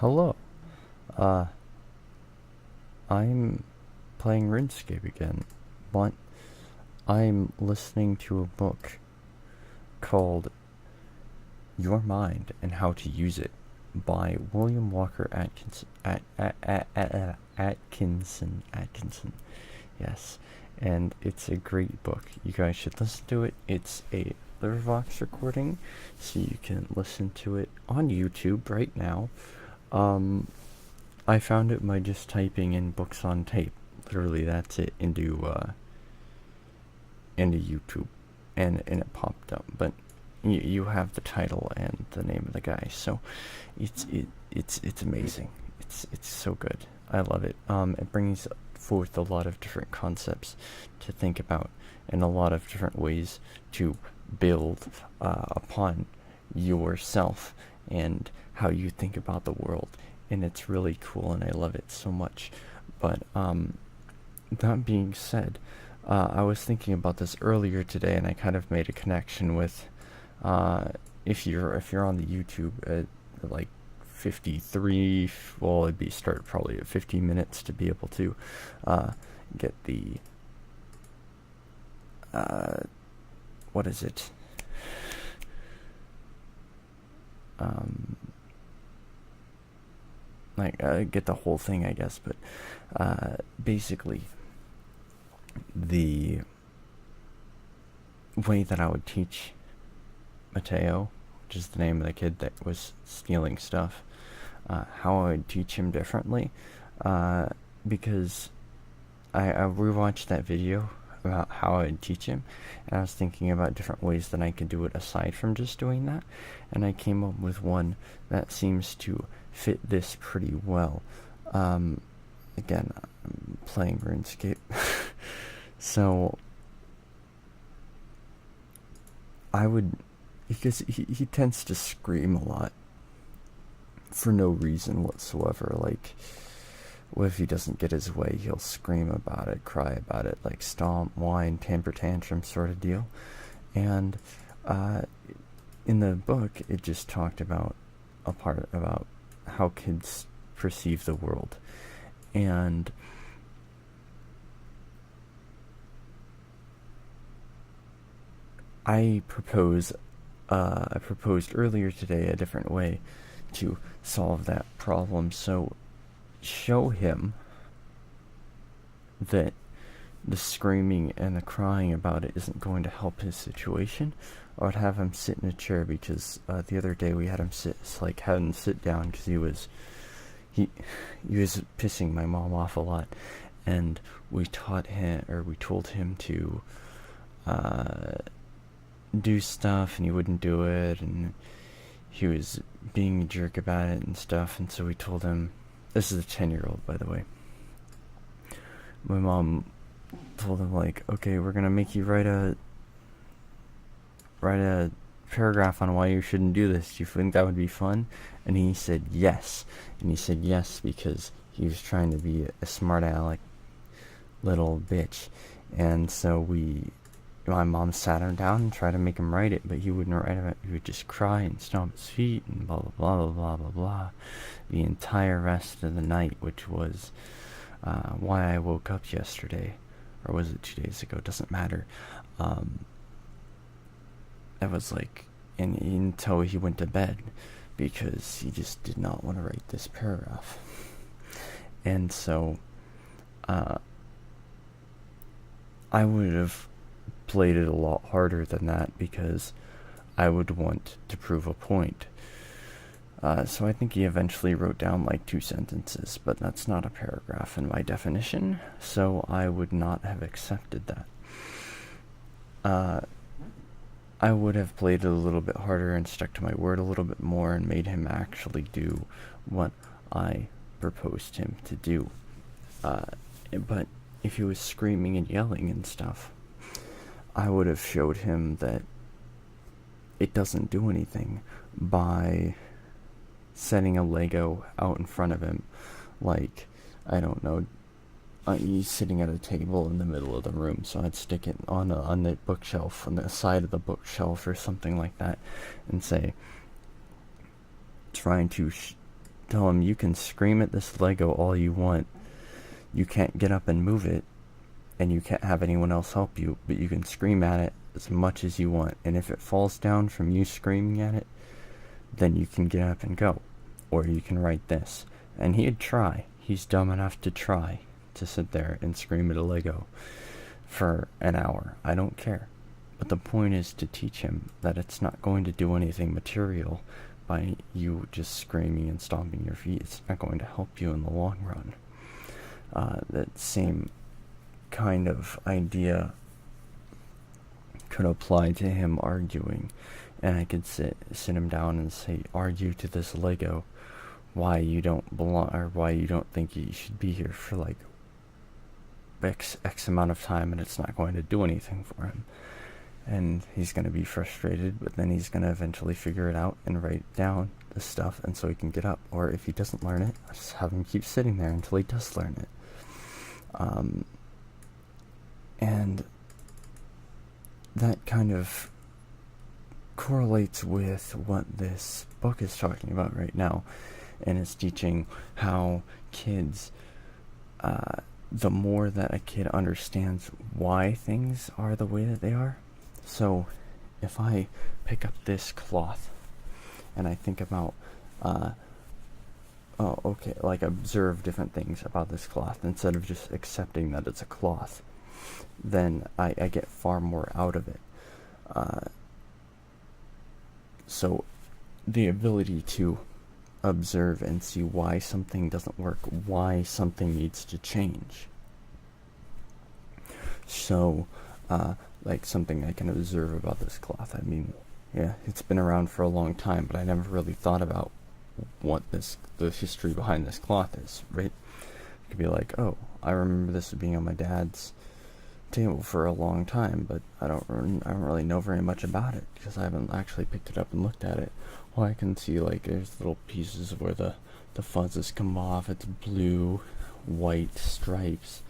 Hello. Uh, I'm playing RuneScape again, but I'm listening to a book called Your Mind and How to Use It by William Walker Atkinson. Yes, and it's a great book. You guys should listen to it. It's a Letterboxd recording, so you can listen to it on YouTube right now. I found it by just typing in books on tape. Literally, that's it, into YouTube, and it popped up. But you have the title and the name of the guy, so it's amazing. It's so good. I love it. It brings forth a lot of different concepts to think about, and a lot of different ways to build upon yourself and how you think about the world. And it's really cool, and I love it so much. But that being said, I was thinking about this earlier today, and I kind of made a connection with if you're on the YouTube at like 53, well, it'd be start probably at 50 minutes to be able to get the what is it? Get the whole thing, I guess, but basically the way that I would teach Mateo, which is the name of the kid that was stealing stuff, how I would teach him differently, because I rewatched that video about how I would teach him, and I was thinking about different ways that I could do it aside from just doing that, and I came up with one that seems to fit this pretty well. Again, I'm playing RuneScape, so I would, because he tends to scream a lot for no reason whatsoever. Like, what if he doesn't get his way? He'll scream about it, cry about it, like stomp, whine, temper tantrum sort of deal. And in the book, it just talked about a part about how kids perceive the world. And I proposed earlier today a different way to solve that problem. So show him that the screaming and the crying about it isn't going to help his situation. I would have him sit in a chair, because the other day we had him sit down because he was pissing my mom off a lot, and we told him to do stuff, and he wouldn't do it, and he was being a jerk about it and stuff. And so we told him, this is a 10-year-old, by the way. My mom told him, like, okay, we're gonna make you write a paragraph on why you shouldn't do this. Do you think that would be fun? And he said yes. And he said yes because he was trying to be a smart aleck little bitch. And so my mom sat him down and tried to make him write it, but he wouldn't write it. He would just cry and stomp his feet and blah blah blah blah blah blah the entire rest of the night, which was why I woke up yesterday, or was it 2 days ago? Doesn't matter. That was like, and until he went to bed, because he just did not want to write this paragraph. And so I would have played it a lot harder than that, because I would want to prove a point. So I think he eventually wrote down like 2 sentences, but that's not a paragraph in my definition, so I would not have accepted that. I would have played it a little bit harder and stuck to my word a little bit more and made him actually do what I proposed him to do. But if he was screaming and yelling and stuff, I would have showed him that it doesn't do anything by setting a Lego out in front of him, like, I don't know, he's sitting at a table in the middle of the room, so I'd stick it on the bookshelf, on the side of the bookshelf or something like that, and say, trying to tell him, you can scream at this Lego all you want. You can't get up and move it, and you can't have anyone else help you, but you can scream at it as much as you want. And if it falls down from you screaming at it, then you can get up and go. Or you can write this. And he'd try. He's dumb enough to try to sit there and scream at a Lego for an hour. I don't care. But the point is to teach him that it's not going to do anything material by you just screaming and stomping your feet. It's not going to help you in the long run. That same kind of idea could apply to him arguing. And I could sit him down and say, argue to this Lego why you don't belong, or why you don't think you should be here for like X amount of time, and it's not going to do anything for him. And he's going to be frustrated, but then he's going to eventually figure it out and write down the stuff, and so he can get up. Or if he doesn't learn it, I just have him keep sitting there until he does learn it. And that kind of correlates with what this book is talking about right now, and it's teaching how kids, the more that a kid understands why things are the way that they are. So if I pick up this cloth and I think about like observe different things about this cloth instead of just accepting that it's a cloth, then I get far more out of it. So the ability to observe and see why something doesn't work, why something needs to change. So, like something I can observe about this cloth. I mean, yeah, it's been around for a long time, but I never really thought about what the history behind this cloth is, right? It could be like, oh, I remember this being on my dad's table for a long time, but I don't really know very much about it because I haven't actually picked it up and looked at it. Well, I can see like there's little pieces where the fuzzes come off. It's blue, white stripes,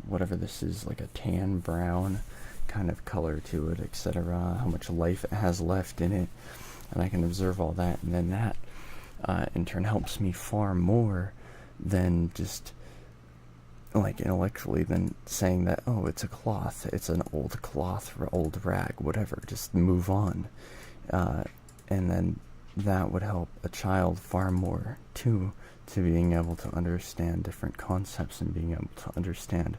whatever this is, like a tan brown kind of color to it, etc. How much life it has left in it, and I can observe all that, and then that in turn helps me far more than just like intellectually than saying that, oh, it's a cloth, it's an old cloth or old rag, whatever, just move on. And then that would help a child far more too, to being able to understand different concepts and being able to understand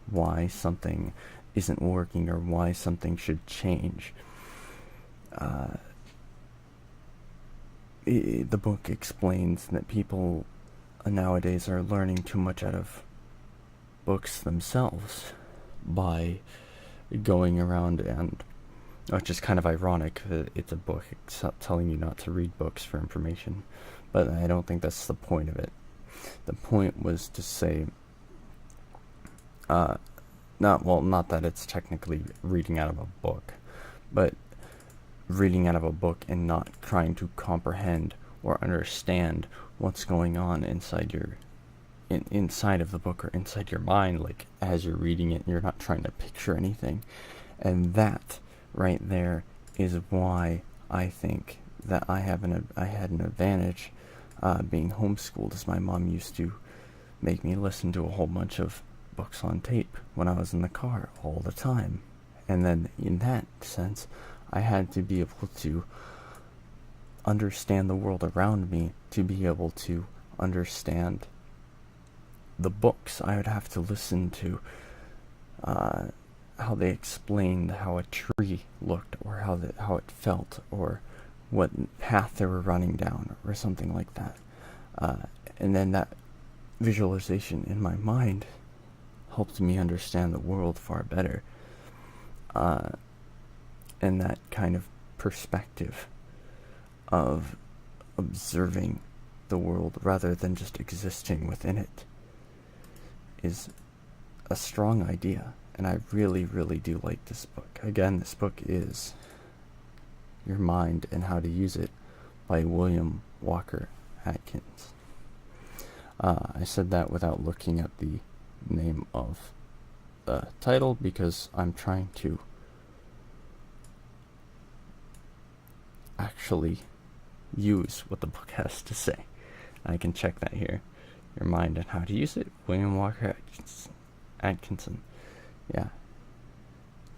why something isn't working or why something should change. The book explains that people nowadays are learning too much out of books themselves by going around, and which is kind of ironic that it's a book telling you not to read books for information, but I don't think that's the point of it. The point was to say, not that it's technically reading out of a book, but reading out of a book and not trying to comprehend or understand what's going on inside inside of the book or inside your mind, like as you're reading it, you're not trying to picture anything. And that right there is why I think that I had an advantage being homeschooled, as my mom used to make me listen to a whole bunch of books on tape when I was in the car all the time. And then in that sense, I had to be able to understand the world around me to be able to understand the books. I would have to listen to how they explained how a tree looked, or how it felt, or what path they were running down, or something like that. And then that visualization in my mind helped me understand the world far better. And that kind of perspective of observing the world rather than just existing within it is a strong idea, and I really, really do like this book. Again, this book is Your Mind and How to Use It by William Walker Atkins. I said that without looking at the name of the title because I'm trying to actually use what the book has to say. I can check that here. Your Mind and How to Use It, William Walker Atkinson. Yeah.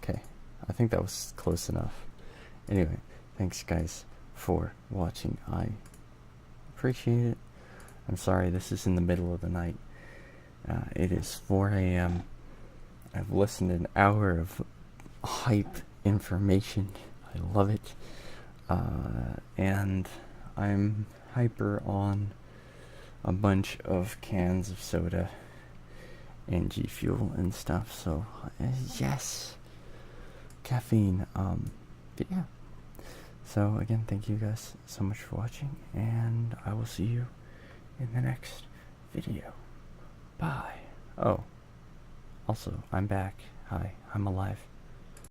Okay. I think that was close enough. Anyway, thanks guys for watching. I appreciate it. I'm sorry this is in the middle of the night. It is 4 a.m. I've listened to an hour of hype information. I love it. And I'm hyper on a bunch of cans of soda and G Fuel and stuff. So, yes. Caffeine. But yeah. So, again, thank you guys so much for watching. And I will see you in the next video. Bye. Oh. Also, I'm back. Hi, I'm alive.